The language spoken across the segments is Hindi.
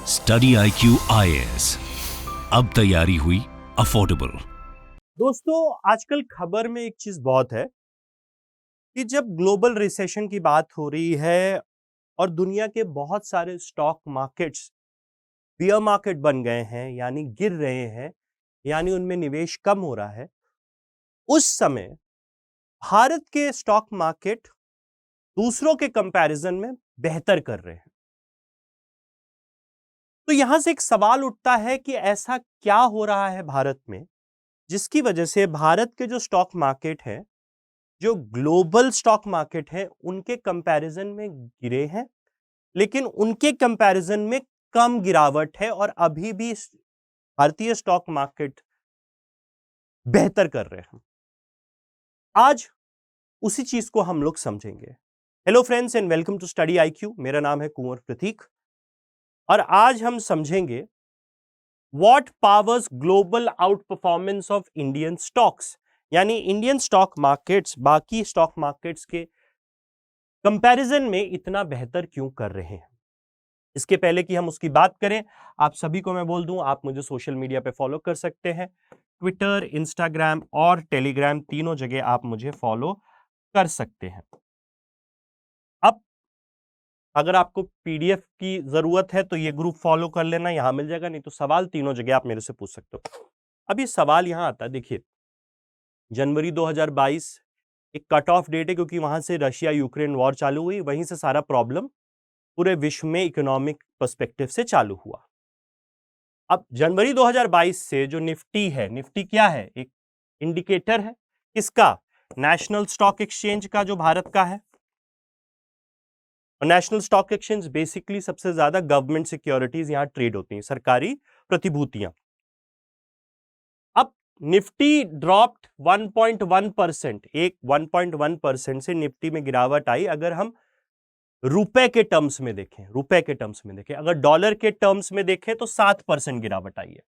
स्टडी IQ IAS, अब तैयारी हुई अफोर्डेबल। दोस्तों, आजकल खबर में एक चीज बहुत है कि जब ग्लोबल रिसेशन की बात हो रही है और दुनिया के बहुत सारे स्टॉक मार्केट्स बियर मार्केट बन गए हैं, यानी गिर रहे हैं, यानी उनमें निवेश कम हो रहा है, उस समय भारत के स्टॉक मार्केट दूसरों के कंपैरिजन में बेहतर कर रहे हैं। तो यहां से एक सवाल उठता है कि ऐसा क्या हो रहा है भारत में जिसकी वजह से भारत के जो स्टॉक मार्केट है, जो ग्लोबल स्टॉक मार्केट है, उनके कंपैरिजन में गिरे हैं, लेकिन उनके कंपैरिजन में कम गिरावट है और अभी भी भारतीय स्टॉक मार्केट बेहतर कर रहे हैं। आज उसी चीज को हम लोग समझेंगे। Hello friends and welcome to study IQ। मेरा नाम है कुंवर प्रतीक और आज हम समझेंगे what powers global out performance of Indian stocks, यानी इंडियन स्टॉक मार्केट्स बाकी स्टॉक मार्केट्स के कंपैरिजन में इतना बेहतर क्यों कर रहे हैं। इसके पहले कि हम उसकी बात करें, आप सभी को मैं बोल दूं, आप मुझे सोशल मीडिया पे फॉलो कर सकते हैं। ट्विटर, इंस्टाग्राम और टेलीग्राम तीनों जगह आप मुझे फॉलो कर सकते हैं। अब अगर आपको PDF की जरूरत है तो ये ग्रुप फॉलो कर लेना, यहां मिल जाएगा, नहीं तो सवाल तीनों जगह आप मेरे से पूछ सकते हो। अब ये सवाल यहां आता है, देखिए जनवरी 2022 एक कट ऑफ डेट है क्योंकि वहां से रशिया यूक्रेन वॉर चालू हुई, वहीं से सारा प्रॉब्लम पूरे विश्व में इकोनॉमिक पर्सपेक्टिव से चालू हुआ। अब जनवरी 2022 से जो निफ्टी है, निफ्टी क्या है? एक इंडिकेटर है किसका? नेशनल स्टॉक एक्सचेंज का, जो भारत का है। और नेशनल स्टॉक एक्सचेंज बेसिकली सबसे ज्यादा गवर्नमेंट सिक्योरिटीज यहां ट्रेड होती हैं, सरकारी प्रतिभूतियां। अब निफ्टी ड्रॉप्ड 1.1%, एक 1.1% से निफ्टी में गिरावट आई। अगर हम रुपए के टर्म्स में देखें, रुपए के टर्म्स में देखें, अगर डॉलर के टर्म्स में देखें तो 7% गिरावट आई है।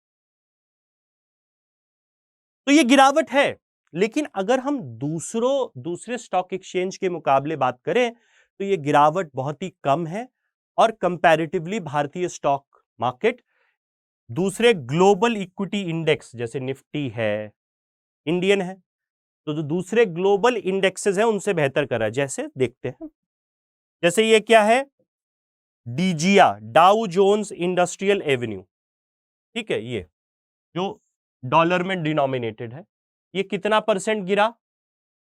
तो ये गिरावट है, लेकिन अगर हम दूसरे स्टॉक एक्सचेंज के मुकाबले बात करें तो ये गिरावट बहुत ही कम है और कंपैरेटिवली भारतीय स्टॉक मार्केट दूसरे ग्लोबल इक्विटी इंडेक्स जैसे निफ्टी है, इंडियन है, तो जो दूसरे ग्लोबल इंडेक्सेस हैं उनसे बेहतर कर रहा है। जैसे देखते हैं, जैसे ये क्या है? डीजिया, डाउ जोन्स इंडस्ट्रियल एवेन्यू, ठीक है, ये जो डॉलर में डिनोमिनेटेड है, ये कितना परसेंट गिरा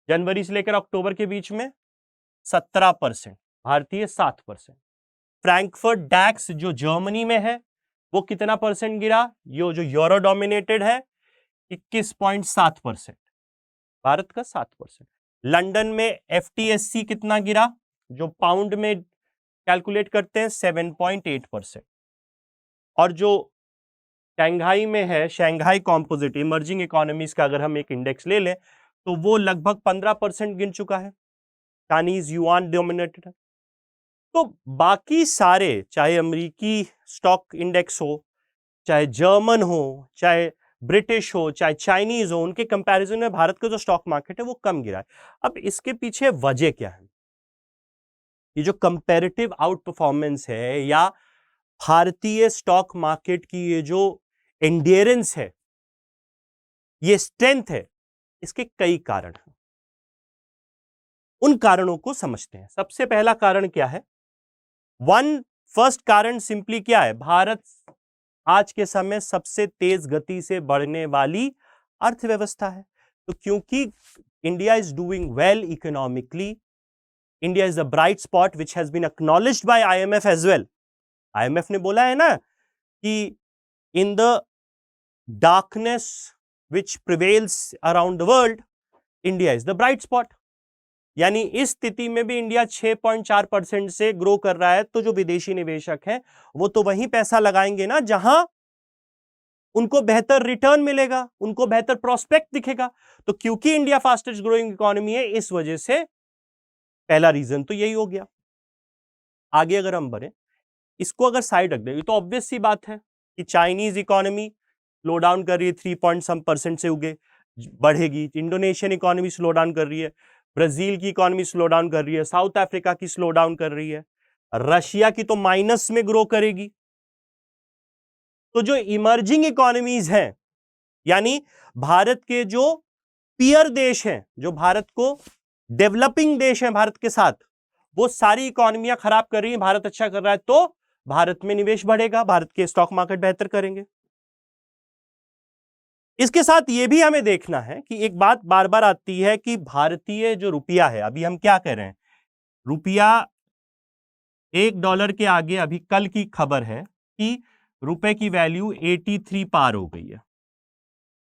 जनवरी से लेकर अक्टूबर के बीच में? 17%, भारतीय 7%। फ्रैंकफर्ट डैक्स जो जर्मनी में है वो कितना परसेंट गिरा? ये जो यूरो डोमिनेटेड है 21.7%, भारत का 7%। लंदन में FTSE कितना गिरा, जो पाउंड में कैलकुलेट करते हैं? 7.8%। और जो शंघाई में है, शंघाई कॉम्पोजिट इमर्जिंग इकोनॉमीज का अगर हम एक इंडेक्स ले लें तो वो लगभग 15% गिन चुका है, चाइनीज युआन डोमिनेटेड है। तो बाकी सारे, चाहे अमेरिकी स्टॉक इंडेक्स हो, चाहे जर्मन हो, चाहे ब्रिटिश हो, चाहे चाइनीज हो, उनके कंपैरिजन में भारत का जो स्टॉक मार्केट है वो कम गिरा है। अब इसके पीछे वजह क्या है? ये जो कंपैरेटिव आउट परफॉर्मेंस है या भारतीय स्टॉक मार्केट की ये जो एंड्योरेंस है, ये स्ट्रेंथ है, इसके कई कारण हैं। उन कारणों को समझते हैं। सबसे पहला कारण क्या है? फर्स्ट कारण सिंपली क्या है? भारत आज के समय सबसे तेज गति से बढ़ने वाली अर्थव्यवस्था है। तो क्योंकि India is doing well economically, India is the bright spot which has been acknowledged by IMF as well. IMF ने बोला है ना कि in the darkness which prevails around the world, India is the bright spot. यानी इस स्थिति में भी इंडिया 6.4% से ग्रो कर रहा है। तो जो विदेशी निवेशक हैं वो तो वहीं पैसा लगाएंगे ना जहां उनको बेहतर रिटर्न मिलेगा, उनको बेहतर प्रोस्पेक्ट दिखेगा। तो क्योंकि इंडिया फास्टेस्ट ग्रोइंग इकोनॉमी है, इस वजह से पहला रीजन तो यही हो गया। आगे अगर हम बढ़े, इसको अगर साइड रख दें, ये तो ऑब्वियस सी बात है कि चाइनीज इकोनॉमी स्लो डाउन कर रही है, 3% से उगे बढ़ेगी। इंडोनेशियन इकोनॉमी स्लो डाउन कर रही है, ब्राजील की इकोनॉमी स्लो डाउन कर रही है, साउथ अफ्रीका की स्लो डाउन कर रही है, रशिया की तो माइनस में ग्रो करेगी। तो जो इमर्जिंग इकोनॉमीज हैं, यानी भारत के जो पीयर देश हैं, जो भारत को डेवलपिंग देश हैं भारत के साथ, वो सारी इकोनॉमियां खराब कर रही हैं, भारत अच्छा कर रहा है, तो भारत में निवेश बढ़ेगा, भारत के स्टॉक मार्केट बेहतर करेंगे। इसके साथ यह भी हमें देखना है कि एक बात बार बार आती है कि भारतीय जो रुपया है, अभी हम क्या कह रहे हैं, रुपया $1 के आगे, अभी कल की खबर है कि रुपए की वैल्यू 83 पार हो गई है।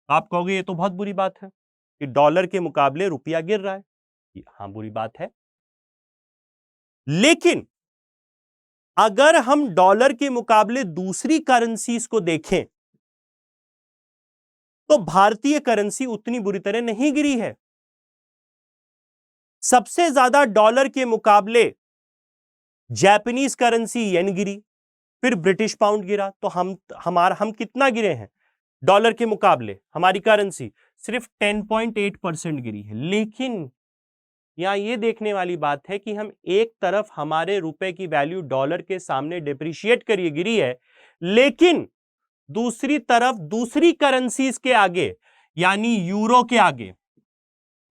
आप कहोगे ये तो बहुत बुरी बात है कि डॉलर के मुकाबले रुपया गिर रहा है। हां, बुरी बात है, लेकिन अगर हम डॉलर के मुकाबले दूसरी करेंसीज को देखें तो भारतीय करेंसी उतनी बुरी तरह नहीं गिरी है। सबसे ज्यादा डॉलर के मुकाबले जापानीज करेंसी येन गिरी, फिर ब्रिटिश पाउंड गिरा। तो हम कितना गिरे हैं डॉलर के मुकाबले? हमारी करेंसी सिर्फ 10.8% गिरी है। लेकिन यहां यह देखने वाली बात है कि हम एक तरफ हमारे रुपए की वैल्यू डॉलर के सामने डिप्रिशिएट करिए गिरी है, लेकिन दूसरी तरफ दूसरी करेंसीज के आगे, यानी यूरो के आगे,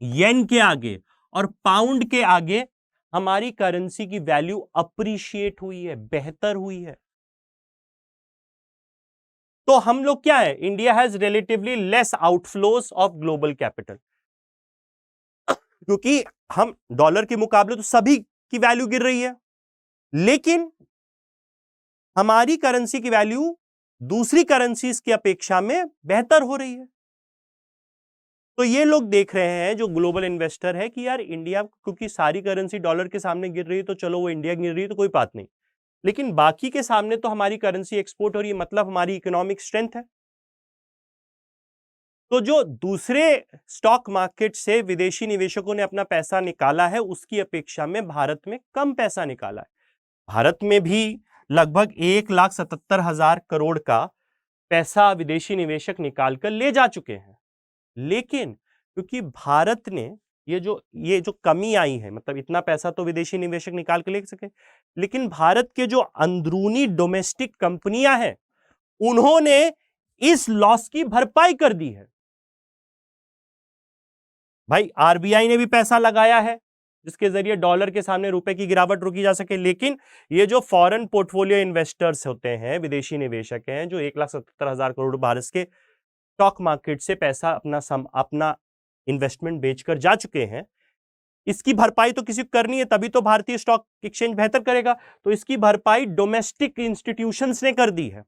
येन के आगे और पाउंड के आगे हमारी करेंसी की वैल्यू अप्रिशिएट हुई है, बेहतर हुई है। तो हम लोग क्या है, India has relatively less outflows of global capital, क्योंकि हम डॉलर के मुकाबले तो सभी की वैल्यू गिर रही है, लेकिन हमारी करेंसी की वैल्यू दूसरी करेंसीज की अपेक्षा में बेहतर हो रही है। तो ये लोग देख रहे हैं, जो ग्लोबल इन्वेस्टर है, कि यार इंडिया, क्योंकि सारी करेंसी डॉलर के सामने गिर रही है, तो चलो वो इंडिया गिर रही है तो कोई बात नहीं, लेकिन बाकी के सामने तो हमारी करेंसी एक्सपोर्ट हो रही है, मतलब हमारी इकोनॉमिक स्ट्रेंथ है। तो जो दूसरे स्टॉक मार्केट से विदेशी निवेशकों ने अपना पैसा निकाला है, उसकी अपेक्षा में भारत में कम पैसा निकाला है। भारत में भी लगभग 1,77,000 करोड़ का पैसा विदेशी निवेशक निकाल कर ले जा चुके हैं, लेकिन क्योंकि भारत ने ये जो कमी आई है, मतलब इतना पैसा तो विदेशी निवेशक निकाल के ले सके, लेकिन भारत के जो अंदरूनी डोमेस्टिक कंपनियां हैं, उन्होंने इस लॉस की भरपाई कर दी है। भाई आरबीआई ने भी पैसा लगाया है जिसके जरिए डॉलर के सामने रुपए की गिरावट रोकी जा सके, लेकिन ये जो फॉरेन पोर्टफोलियो इन्वेस्टर्स होते हैं, विदेशी निवेशक हैं, जो 1,77,000 करोड़ भारत के स्टॉक मार्केट से पैसा अपना इन्वेस्टमेंट बेचकर जा चुके हैं, इसकी भरपाई तो किसी को करनी है, तभी तो भारतीय स्टॉक एक्सचेंज बेहतर करेगा। तो इसकी भरपाई डोमेस्टिक इंस्टीट्यूशंस ने कर दी है।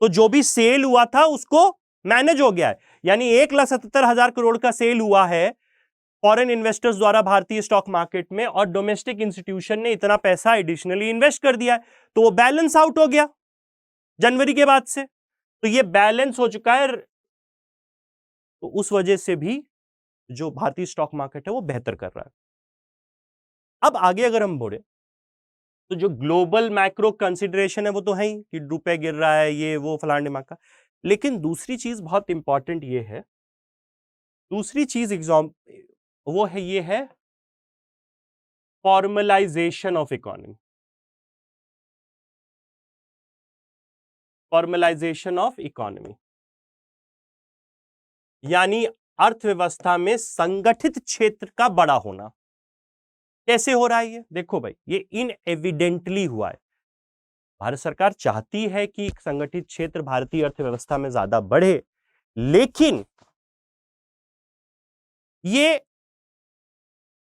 तो जो भी सेल हुआ था उसको मैनेज हो गया है, यानी 1,77,000 करोड़ का सेल हुआ है फॉरेन इन्वेस्टर्स द्वारा भारतीय स्टॉक मार्केट में, और डोमेस्टिक इंस्टीट्यूशन ने इतना पैसा एडिशनली इन्वेस्ट कर दिया है, तो वो बैलेंस आउट हो गया जनवरी के बाद से। तो ये बैलेंस हो चुका है, तो उस वजह से भी जो भारतीय स्टॉक मार्केट है वो बेहतर कर रहा है। अब आगे अगर हम बढ़े, तो जो ग्लोबल मैक्रो कंसिडरेशन है वो तो है ही कि रुपए गिर रहा है, ये वो फलाने दिमाग का, लेकिन दूसरी चीज बहुत इंपॉर्टेंट ये है, दूसरी चीज वो है, ये है formalisation of economy. Formalisation of economy यानी अर्थव्यवस्था में संगठित क्षेत्र का बड़ा होना। कैसे हो रहा है ये? देखो भाई, ये इनएविडेंटली हुआ है। भारत सरकार चाहती है कि संगठित क्षेत्र भारतीय अर्थव्यवस्था में ज्यादा बढ़े, लेकिन ये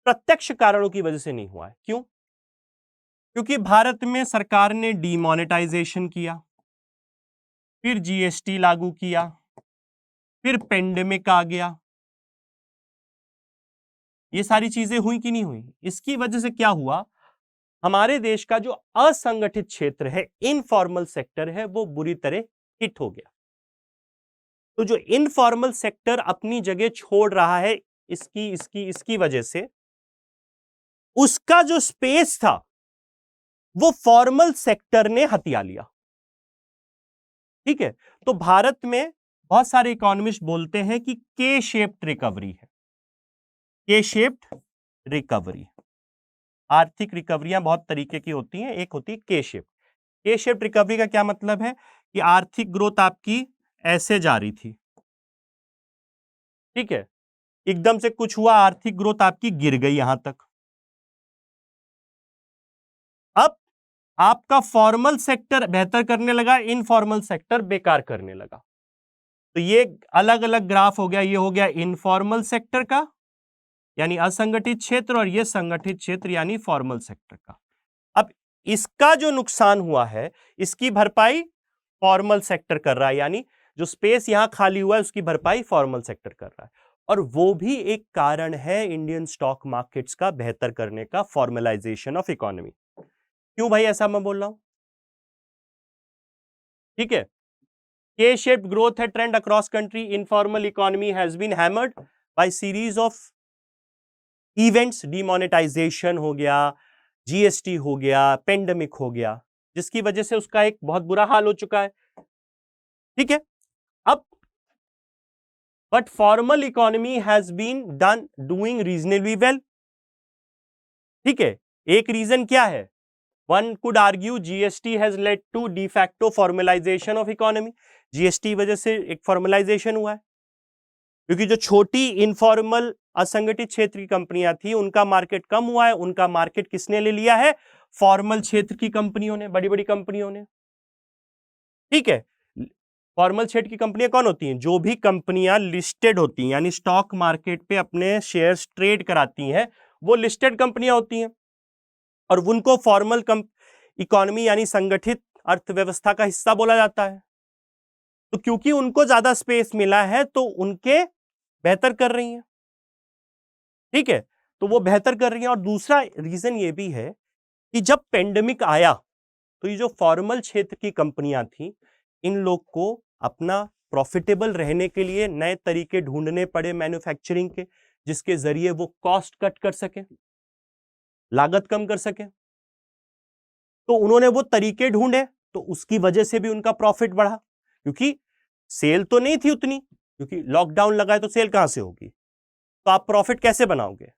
प्रत्यक्ष कारणों की वजह से नहीं हुआ है। क्यों? क्योंकि भारत में सरकार ने डीमोनेटाइजेशन किया, फिर जीएसटी लागू किया, फिर पेंडेमिक आ गया। ये सारी चीजें हुई कि नहीं हुई? इसकी वजह से क्या हुआ, हमारे देश का जो असंगठित क्षेत्र है, इनफॉर्मल सेक्टर है, वो बुरी तरह हिट हो गया। तो जो इनफॉर्मल सेक्टर अपनी जगह छोड़ रहा है, इसकी वजह से उसका जो स्पेस था वो फॉर्मल सेक्टर ने हथिया लिया। ठीक है, तो भारत में बहुत सारे इकोनॉमिस्ट बोलते हैं कि के शेप्ड रिकवरी है। के शेप्ड रिकवरी, आर्थिक रिकवरियां बहुत तरीके की होती हैं, एक होती है के शेप। के शेप्ड रिकवरी का क्या मतलब है कि आर्थिक ग्रोथ आपकी ऐसे जा रही थी, ठीक है, एकदम से कुछ हुआ, आर्थिक ग्रोथ आपकी गिर गई यहां तक। अब आपका फॉर्मल सेक्टर बेहतर करने लगा, इनफॉर्मल सेक्टर बेकार करने लगा। तो ये अलग अलग ग्राफ हो गया, ये हो गया इनफॉर्मल सेक्टर का यानी असंगठित क्षेत्र, और ये संगठित क्षेत्र यानी फॉर्मल सेक्टर का। अब इसका जो नुकसान हुआ है इसकी भरपाई फॉर्मल सेक्टर कर रहा है, यानी जो स्पेस यहां खाली हुआ है उसकी भरपाई फॉर्मल सेक्टर कर रहा है, और वो भी एक कारण है इंडियन स्टॉक मार्केट्स का बेहतर करने का, फॉर्मलाइजेशन ऑफ इकोनॉमी। क्यों भाई ऐसा मैं बोल रहा हूं? ठीक है, के शेप्ड ग्रोथ है trend across country, informal economy has been hammered by series of events, demonetization हो गया, जीएसटी हो गया, पेंडेमिक हो गया, जिसकी वजह से उसका एक बहुत बुरा हाल हो चुका है। ठीक है, अब but formal economy has been done doing reasonably well. ठीक है, एक रीजन क्या है? One could argue GST has led to de facto formalization of economy. GST वजह से एक फॉर्मलाइजेशन हुआ है, क्योंकि जो छोटी इनफॉर्मल असंगठित क्षेत्र की कंपनियां थी उनका मार्केट कम हुआ है, उनका मार्केट किसने ले लिया है? फॉर्मल क्षेत्र की कंपनियों ने, बड़ी बड़ी कंपनियों ने। ठीक है, फॉर्मल क्षेत्र की कंपनियां कौन होती हैं? जो भी कंपनियां लिस्टेड होती हैं, यानी स्टॉक मार्केट पे अपने शेयर्स ट्रेड कराती हैं, वो लिस्टेड कंपनियां होती हैं, और उनको फॉर्मल इकोनॉमी यानी संगठित अर्थव्यवस्था का हिस्सा बोला जाता है। तो क्योंकि उनको ज्यादा स्पेस मिला है तो उनके बेहतर कर रही हैं। ठीक है, तो वो बेहतर कर रही हैं। और दूसरा रीजन ये भी है कि जब पेंडेमिक आया तो ये जो फॉर्मल क्षेत्र की कंपनियां थी, इन लोग को अपना प्रॉफिटेबल रहने के लिए नए तरीके ढूंढने पड़े मैन्युफैक्चरिंग के, जिसके जरिए वो कॉस्ट कट कर सके, लागत कम कर सके। तो उन्होंने वो तरीके ढूंढे, तो उसकी वजह से भी उनका प्रॉफिट बढ़ा, क्योंकि सेल तो नहीं थी उतनी, क्योंकि लॉकडाउन लगा है तो सेल कहां से होगी? तो आप प्रॉफिट कैसे बनाओगे?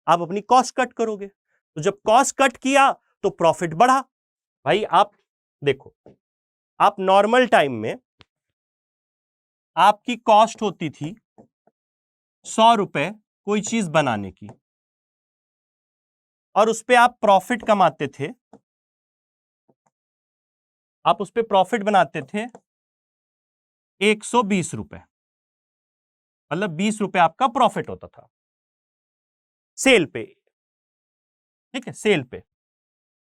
आप अपनी कॉस्ट कट करोगे। तो जब कॉस्ट कट किया तो प्रॉफिट बढ़ा। भाई आप देखो, आप नॉर्मल टाइम में आपकी कॉस्ट होती थी 100 रुपए कोई चीज बनाने की, और उस पर आप प्रॉफिट कमाते थे, आप उस पर प्रॉफिट बनाते थे 120 रुपए, मतलब 20 रुपए आपका प्रॉफिट होता था सेल पे। ठीक है, सेल पे।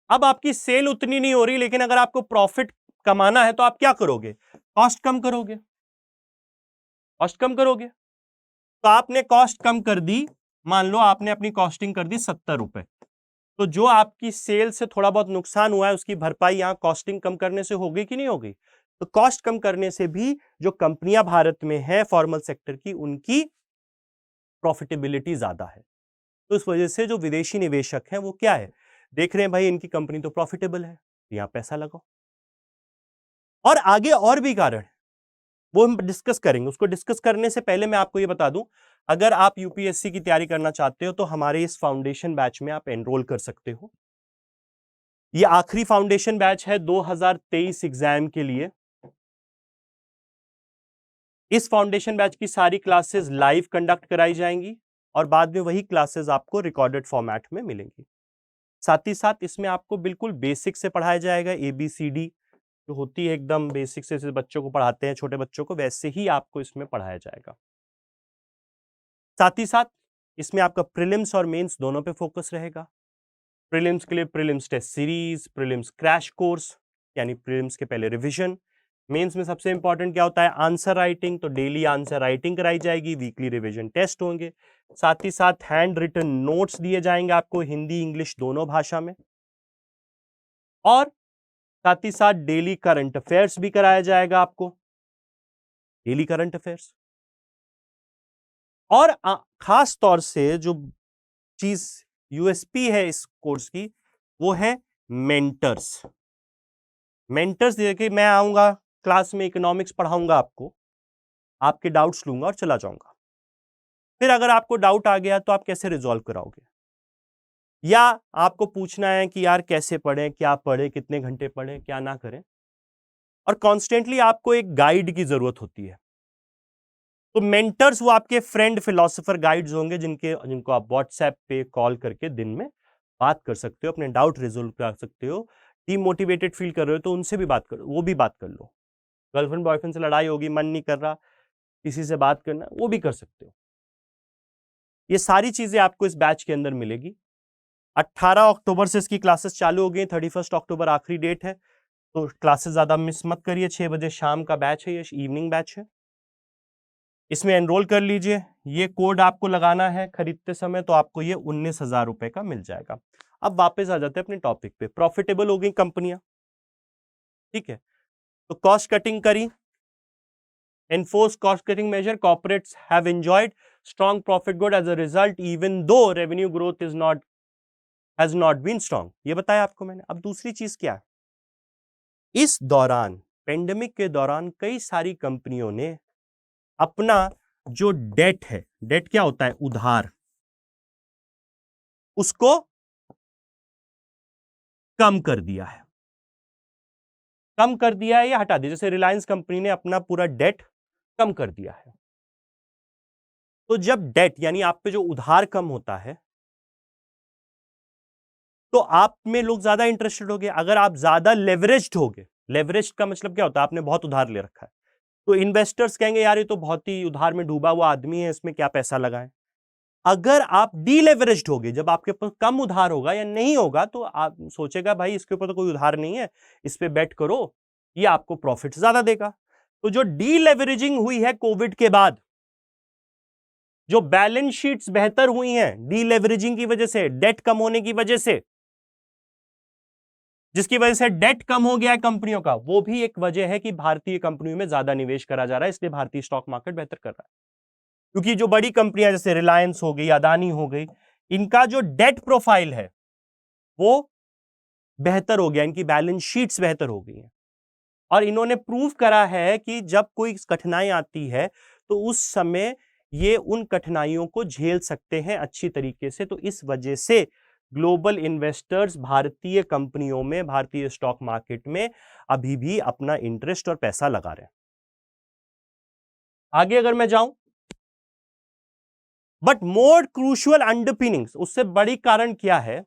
अब आपकी सेल उतनी नहीं हो रही, लेकिन अगर आपको प्रॉफिट कमाना है तो आप क्या करोगे? कॉस्ट कम करोगे, कॉस्ट कम करोगे। तो आपने कॉस्ट कम कर दी, मान लो आपने अपनी कॉस्टिंग कर दी 70 रुपए, तो जो आपकी सेल से थोड़ा बहुत नुकसान हुआ है उसकी भरपाई यहां कॉस्टिंग कम करने से होगी कि नहीं होगी? तो कॉस्ट कम करने से भी जो कंपनियां भारत में है फॉर्मल सेक्टर की, उनकी प्रॉफिटेबिलिटी ज्यादा है। तो इस वजह से जो विदेशी निवेशक हैं वो क्या है, देख रहे हैं भाई इनकी कंपनी तो प्रॉफिटेबल है, यहां पैसा लगाओ। और आगे और भी कारण है, वो हम डिस्कस करेंगे। उसको डिस्कस करने से पहले मैं आपको ये बता दूं, अगर आप यूपीएससी की तैयारी करना चाहते हो तो हमारे इस फाउंडेशन बैच में आप एनरोल कर सकते हो। ये आखिरी फाउंडेशन बैच है 2023 एग्जाम के लिए। इस फाउंडेशन बैच की सारी क्लासेस लाइव कंडक्ट कराई जाएंगी, और बाद में वही क्लासेस आपको रिकॉर्डेड फॉर्मेट में मिलेंगी। साथ ही साथ इसमें आपको बिल्कुल बेसिक से पढ़ाया जाएगा, ABCD जो होती है एकदम बेसिक से, बच्चों को पढ़ाते हैं छोटे बच्चों को, वैसे ही आपको इसमें पढ़ाया जाएगा। साथ ही साथ इसमें आपका प्रीलिम्स और मेंस दोनों पे फोकस रहेगा। प्रीलिम्स के लिए prelims test series, prelims crash course यानी प्रीलिम्स के पहले रिवीजन। मेंस में सबसे इंपॉर्टेंट क्या होता है? आंसर राइटिंग, तो डेली आंसर राइटिंग कराई जाएगी, वीकली रिवीजन टेस्ट होंगे। साथ ही साथ हैंड रिटन नोट्स दिए जाएंगे आपको हिंदी इंग्लिश दोनों भाषा में, और साथ ही साथ डेली करंट अफेयर्स भी कराया जाएगा आपको, डेली करंट अफेयर्स। और खास तौर से जो चीज यूएसपी है इस कोर्स की, वो है मेंटर्स। मेंटर्स देखिए, मैं आऊंगा क्लास में, इकोनॉमिक्स पढ़ाऊंगा आपको, आपके डाउट्स लूंगा और चला जाऊंगा। फिर अगर आपको डाउट आ गया तो आप कैसे रिजॉल्व कराओगे? या आपको पूछना है कि यार कैसे पढ़ें, क्या पढ़ें, कितने घंटे पढ़ें, क्या ना करें, और कॉन्स्टेंटली आपको एक गाइड की जरूरत होती है। तो मेंटर्स वो आपके फ्रेंड, फिलोसोफर, गाइड्स होंगे जिनको आप व्हाट्सएप पे कॉल करके दिन में बात कर सकते हो, अपने डाउट रिजोल्व कर सकते हो। डीमोटिवेटेड फील कर रहे हो तो उनसे भी बात करो, वो भी बात कर लो। गर्लफ्रेंड बॉयफ्रेंड से लड़ाई होगी, मन नहीं कर रहा किसी से बात करना, वो भी कर सकते हो। ये सारी चीजें आपको इस बैच के अंदर मिलेगी। 18 अक्टूबर से इसकी क्लासेस चालू हो गई, 31 अक्टूबर आखिरी डेट है, तो क्लासेस ज्यादा मिस मत करिए। 6 बजे शाम का बैच है, ये इवनिंग बैच है, इसमें एनरोल कर लीजिए। ये कोड आपको लगाना है खरीदते समय, तो आपको ये 19,000 रुपए का मिल जाएगा। अब वापस आ जाते हैं अपने टॉपिक पे। प्रॉफिटेबल हो गई कंपनियां, ठीक है, तो कॉस्ट कटिंग करी, enforced cost cutting measure, corporates have enjoyed strong profit growth as a result even though revenue growth has not been strong। ये बताया आपको मैंने। अब दूसरी चीज क्या है, इस दौरान, पेंडेमिक के दौरान, कई सारी कंपनियों ने अपना जो डेट है, डेट क्या होता है, उधार, उसको कम कर दिया है। कम कर दिया है या हटा दिया, जैसे रिलायंस कंपनी ने अपना पूरा डेट कम कर दिया है। तो जब डेट यानी आप पे जो उधार कम होता है, तो आप में लोग ज्यादा इंटरेस्टेड हो गए। अगर आप ज्यादा लेवरेज्ड हो गए, लेवरेज का मतलब क्या होता है, आपने बहुत उधार ले रखा है, तो इन्वेस्टर्स कहेंगे यार ये तो बहुत ही उधार में डूबा हुआ आदमी है, इसमें क्या पैसा लगाएं। अगर आप डीलेवरेज्ड हो गए, जब आपके पास कम उधार होगा या नहीं होगा, तो आप सोचेगा भाई इसके ऊपर तो कोई उधार नहीं है, इस पे बेट करो, ये आपको प्रॉफिट ज्यादा देगा। तो जो डीलेवरेजिंग हुई है कोविड के बाद, जो बैलेंस शीट्स बेहतर हुई हैं डीलेवरेजिंग की वजह से, डेट कम होने की वजह से, जिसकी वजह से डेट कम हो गया है कंपनियों का, वो भी एक वजह है कि भारतीय कंपनियों में ज्यादा निवेश करा जा रहा है, इसलिए भारतीय स्टॉक मार्केट बेहतर कर रहा है। क्योंकि जो बड़ी कंपनियां जैसे रिलायंस हो गई, अदानी हो गई, इनका जो डेट प्रोफाइल है वो बेहतर हो गया, इनकी बैलेंस शीट्स बेहतर हो गई हैं, और इन्होंने प्रूव करा है कि जब कोई कठिनाई आती है तो उस समय ये उन कठिनाइयों को झेल सकते हैं अच्छी तरीके से। तो इस वजह से ग्लोबल इन्वेस्टर्स भारतीय कंपनियों में, भारतीय स्टॉक मार्केट में अभी भी अपना इंटरेस्ट और पैसा लगा रहे हैं। आगे अगर मैं जाऊं, बट मोर क्रूशियल अंडरपिनिंग्स, उससे बड़ी कारण क्या है,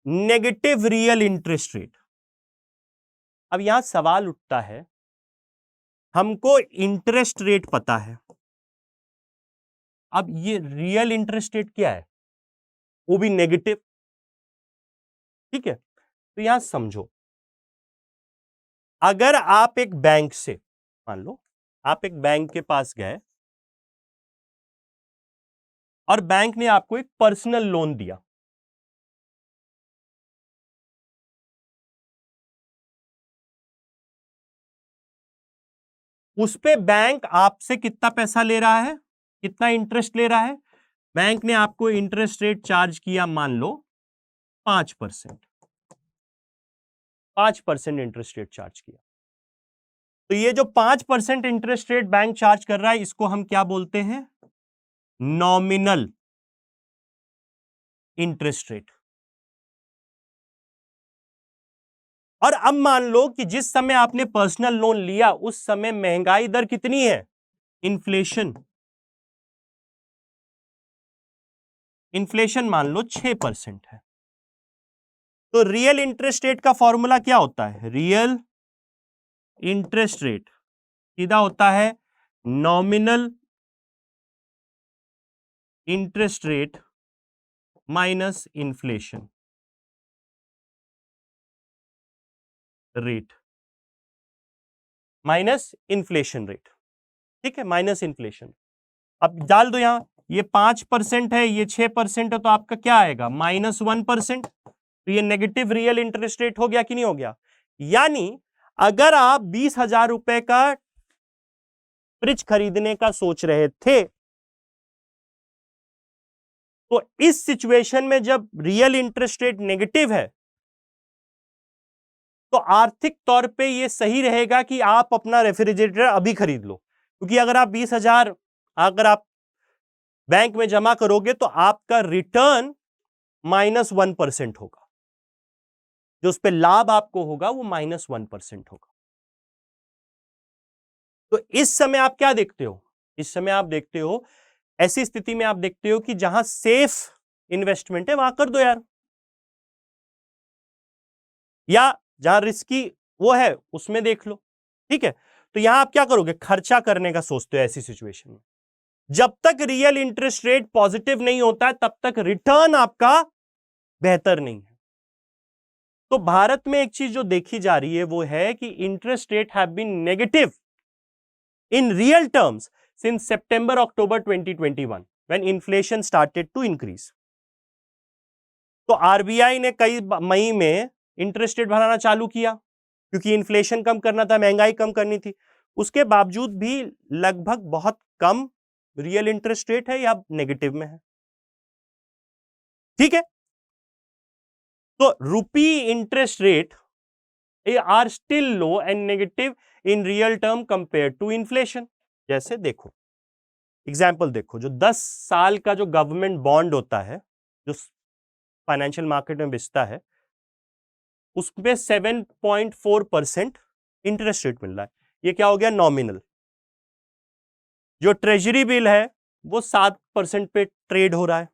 नेगेटिव रियल इंटरेस्ट रेट। अब यहां सवाल उठता है, हमको इंटरेस्ट रेट पता है, अब ये रियल इंटरेस्ट रेट क्या है, वो भी नेगेटिव, ठीक है। तो यहां समझो, अगर आप एक बैंक से, मान लो आप एक बैंक के पास गए और बैंक ने आपको एक पर्सनल लोन दिया, उस पे बैंक आपसे कितना पैसा ले रहा है, कितना इंटरेस्ट ले रहा है, बैंक ने आपको इंटरेस्ट रेट चार्ज किया, मान लो 5%, 5% इंटरेस्ट रेट चार्ज किया। तो ये जो 5% इंटरेस्ट रेट बैंक चार्ज कर रहा है, इसको हम क्या बोलते हैं, नॉमिनल इंटरेस्ट रेट। और अब मान लो कि जिस समय आपने पर्सनल लोन लिया उस समय महंगाई दर कितनी है, इन्फ्लेशन, इन्फ्लेशन मान लो 6% है। तो रियल इंटरेस्ट रेट का फॉर्मूला क्या होता है, रियल इंटरेस्ट रेट सीधा होता है nominal interest rate minus inflation rate, minus inflation rate, ठीक है, माइनस इन्फ्लेशन। अब डाल दो यहां, ये 5% है, ये 6% है, तो आपका क्या आएगा, -1%। तो ये नेगेटिव रियल इंटरेस्ट रेट हो गया कि नहीं हो गया। यानी अगर आप 20,000 रुपए का फ्रिज खरीदने का सोच रहे थे, तो इस सिचुएशन में जब रियल इंटरेस्ट रेट नेगेटिव है, तो आर्थिक तौर पे यह सही रहेगा कि आप अपना रेफ्रिजरेटर अभी खरीद लो, क्योंकि अगर आप 20,000 अगर आप बैंक में जमा करोगे तो आपका रिटर्न -1% होगा, जो उस पर लाभ आपको होगा वो -1% होगा। तो इस समय आप क्या देखते हो? इस समय आप देखते हो, ऐसी स्थिति में आप देखते हो कि जहां सेफ इन्वेस्टमेंट है वहां कर दो यार, या जहां रिस्की वो है उसमें देख लो। ठीक है, तो यहां आप क्या करोगे? खर्चा करने का सोचते हो ऐसी सिचुएशन में। जब तक रियल इंटरेस्ट रेट पॉजिटिव नहीं होता है तब तक रिटर्न आपका बेहतर नहीं है। तो भारत में एक चीज जो देखी जा रही है वो है कि interest rate have been negative in real terms since September October 2021 when inflation started to increase। तो आरबीआई ने कई मई में इंटरेस्ट रेट बढ़ाना चालू किया क्योंकि इन्फ्लेशन कम करना था, महंगाई कम करनी थी। उसके बावजूद भी लगभग बहुत कम रियल इंटरेस्ट रेट है या नेगेटिव में है। ठीक है, तो rupee interest rate are still low and negative in real term compare to inflation. जैसे देखो एग्जाम्पल देखो, जो 10 साल का जो गवर्नमेंट बॉन्ड होता है जो फाइनेंशियल मार्केट में बेचता है उसमें 7.4% इंटरेस्ट रेट मिल रहा है। ये क्या हो गया? नॉमिनल। जो ट्रेजरी बिल है वो 7% पे ट्रेड हो रहा है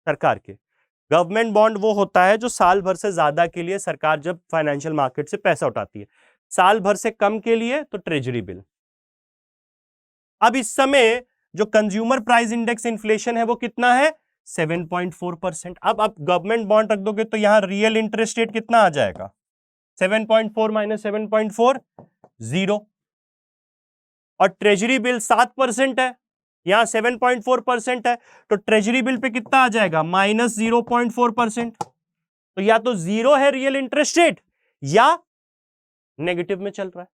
सरकार के। गवर्नमेंट बॉन्ड वो होता है जो साल भर से ज्यादा के लिए सरकार जब फाइनेंशियल मार्केट से पैसा उठाती है, साल भर से कम के लिए तो ट्रेजरी बिल। अब इस समय जो कंज्यूमर प्राइस इंडेक्स इन्फ्लेशन है वो कितना है? 7.4%। अब आप गवर्नमेंट बॉन्ड रख दोगे तो यहां रियल इंटरेस्ट रेट कितना आ जाएगा? 7.4 माइनस 7.4 0। और ट्रेजरी बिल 7% है, यहां 7.4% है, तो ट्रेजरी बिल पे कितना आ जाएगा? -0.4%। तो या तो 0 है रियल इंटरेस्ट रेट या नेगेटिव में चल रहा है।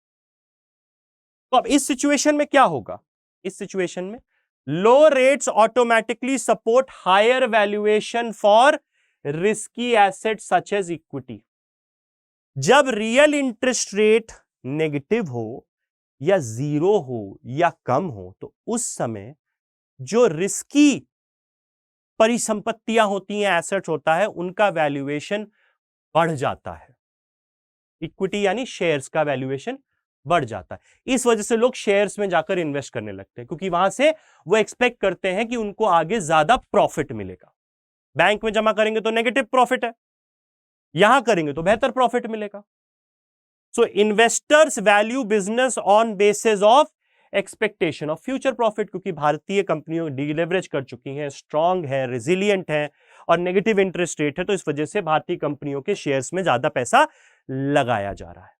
तो अब इस सिचुएशन में क्या होगा? इस सिचुएशन में low rates automatically support higher valuation for risky asset such as equity. जब रियल इंटरेस्ट रेट नेगेटिव हो या 0 हो या कम हो तो उस समय जो रिस्की परिसंपत्तियां होती हैं, एसेट्स होता है, उनका वैल्यूएशन बढ़ जाता है। इक्विटी यानी शेयर्स का वैल्यूएशन बढ़ जाता है। इस वजह से लोग शेयर्स में जाकर इन्वेस्ट करने लगते हैं क्योंकि वहां से वो एक्सपेक्ट करते हैं कि उनको आगे ज्यादा प्रॉफिट मिलेगा। बैंक में जमा करेंगे तो नेगेटिव प्रॉफिट है, यहां करेंगे तो बेहतर प्रॉफिट मिलेगा। So investors value business on basis of expectation of future profit, क्योंकि भारतीय कंपनियों डीलेवरेज कर चुकी हैं, स्ट्रांग है, रेजिलियंट है और नेगेटिव इंटरेस्ट रेट है, तो इस वजह से भारतीय कंपनियों के शेयर्स में ज्यादा पैसा लगाया जा रहा है।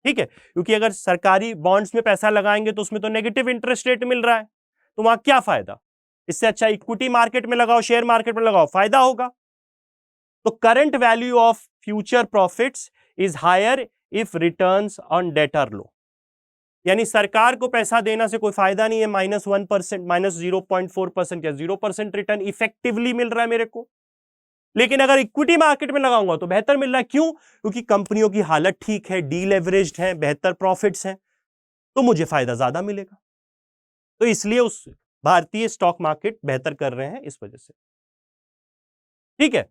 ठीक है, क्योंकि अगर सरकारी बॉन्ड्स में पैसा लगाएंगे तो उसमें तो नेगेटिव इंटरेस्ट रेट मिल रहा है, तो वहां क्या फायदा? इससे अच्छा इक्विटी मार्केट में लगाओ, शेयर मार्केट में लगाओ, फायदा होगा। तो current value of future profits is higher if returns on debt are low. यानी सरकार को पैसा देना से कोई फायदा नहीं है, -1%, -0.4% या 0% रिटर्न इफेक्टिवली मिल रहा है मेरे को। लेकिन अगर इक्विटी मार्केट में लगाऊंगा तो बेहतर मिल रहा है। क्यों? क्योंकि कंपनियों की हालत ठीक है, डीलेवरेज्ड है, बेहतर प्रॉफिट्स हैं, तो मुझे फायदा ज्यादा मिलेगा। तो इसलिए उस भारतीय स्टॉक मार्केट बेहतर कर रहे हैं इस वजह से। ठीक है,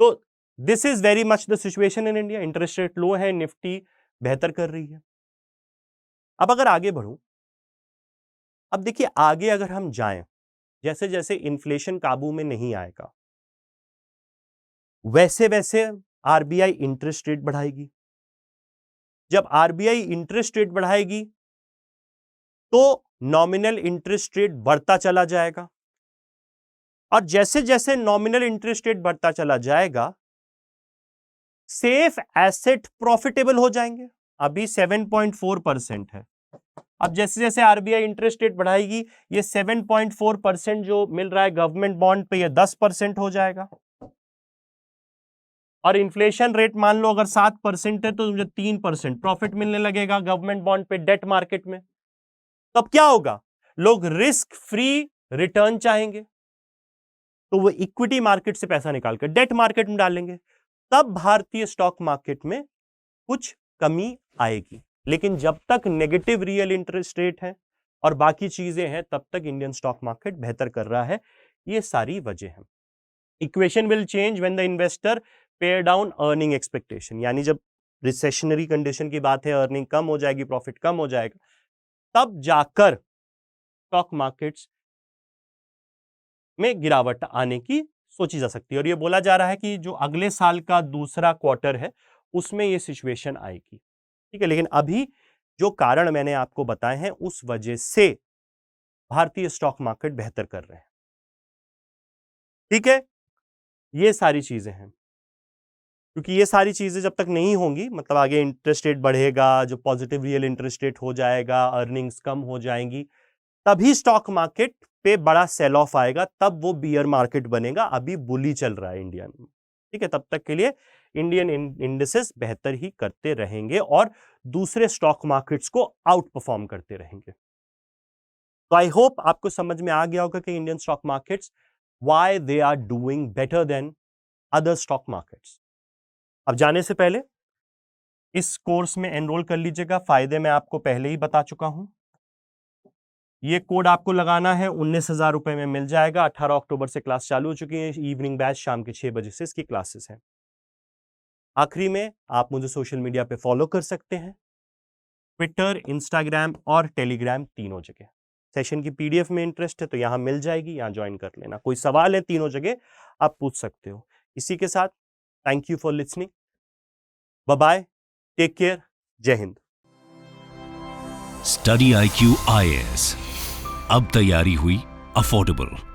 तो this is very much the situation in India. Interest rate low है, निफ्टी बेहतर कर रही है। अब अगर आगे बढ़ूं, अब देखिए आगे अगर हम जाएं, जैसे जैसे इन्फ्लेशन काबू में नहीं आएगा वैसे वैसे आरबीआई इंटरेस्ट रेट बढ़ाएगी। जब आरबीआई इंटरेस्ट रेट बढ़ाएगी तो नॉमिनल इंटरेस्ट रेट बढ़ता चला जाएगा, और जैसे जैसे नॉमिनल इंटरेस्ट रेट बढ़ता चला जाएगा सेफ एसेट प्रॉफिटेबल हो जाएंगे। अभी 7.4% है, अब जैसे जैसे आरबीआई इंटरेस्ट रेट बढ़ाएगी ये 7.4% जो मिल रहा है गवर्नमेंट बॉन्ड पे, ये 10% हो जाएगा। और इन्फ्लेशन रेट मान लो अगर 7% है तो मुझे 3% प्रॉफिट मिलने लगेगा गवर्नमेंट बॉन्ड पे, डेट मार्केट में। तब क्या होगा? लोग रिस्क फ्री रिटर्न चाहेंगे, तो वो इक्विटी मार्केट से पैसा निकालकर डेट मार्केट में डालेंगे। तब भारतीय स्टॉक मार्केट में कुछ कमी आएगी। लेकिन जब तक नेगेटिव रियल इंटरेस्ट रेट है और बाकी चीजें हैं तब तक इंडियन स्टॉक मार्केट बेहतर कर रहा है। ये सारी वजह है। Equation will change when the investor पे डाउन अर्निंग एक्सपेक्टेशन, यानी जब रिसेशनरी कंडीशन की बात है, अर्निंग कम हो जाएगी, प्रॉफिट कम हो जाएगा, तब जाकर स्टॉक मार्केट्स में गिरावट आने की सोची जा सकती है। और ये बोला जा रहा है कि जो अगले साल का दूसरा क्वार्टर है उसमें ये सिचुएशन आएगी, ठीक है। लेकिन अभी जो कारण मैंने आपको बताए हैं उस वजह से भारतीय स्टॉक मार्केट बेहतर कर रहे हैं, ठीक है। ये सारी चीजें हैं, क्योंकि ये सारी चीजें जब तक नहीं होंगी, मतलब आगे इंटरेस्ट रेट बढ़ेगा, जो पॉजिटिव रियल इंटरेस्ट रेट हो जाएगा, अर्निंग्स कम हो जाएंगी, तभी स्टॉक मार्केट पे बड़ा सेल ऑफ आएगा, तब वो बियर मार्केट बनेगा। अभी बुली चल रहा है इंडिया में, ठीक है। तब तक के लिए इंडियन इंडिसेस बेहतर ही करते रहेंगे और दूसरे स्टॉक मार्केट्स को आउट परफॉर्म करते रहेंगे। तो आई होप आपको समझ में आ गया होगा कि Indian stock markets why they are doing better than other stock markets. अब जाने से पहले इस कोर्स में एनरोल कर लीजिएगा, फायदे मैं आपको पहले ही बता चुका हूं। ये कोड आपको लगाना है, 19,000 रुपए में मिल जाएगा। 18 अक्टूबर से क्लास चालू हो चुकी है, इवनिंग बैच शाम के 6 बजे से इसकी क्लासेस हैं। आखिरी में आप मुझे सोशल मीडिया पे फॉलो कर सकते हैं, ट्विटर, इंस्टाग्राम और टेलीग्राम, तीनों जगह। सेशन की पीडीएफ में इंटरेस्ट है तो यहां मिल जाएगी, यहां ज्वाइन कर लेना। कोई सवाल है तीनों जगह आप पूछ सकते हो। इसी के साथ thank you for listening, bye bye, take care, जय हिंद। स्टडी IQ IAS, अब तैयारी हुई अफोर्डेबल।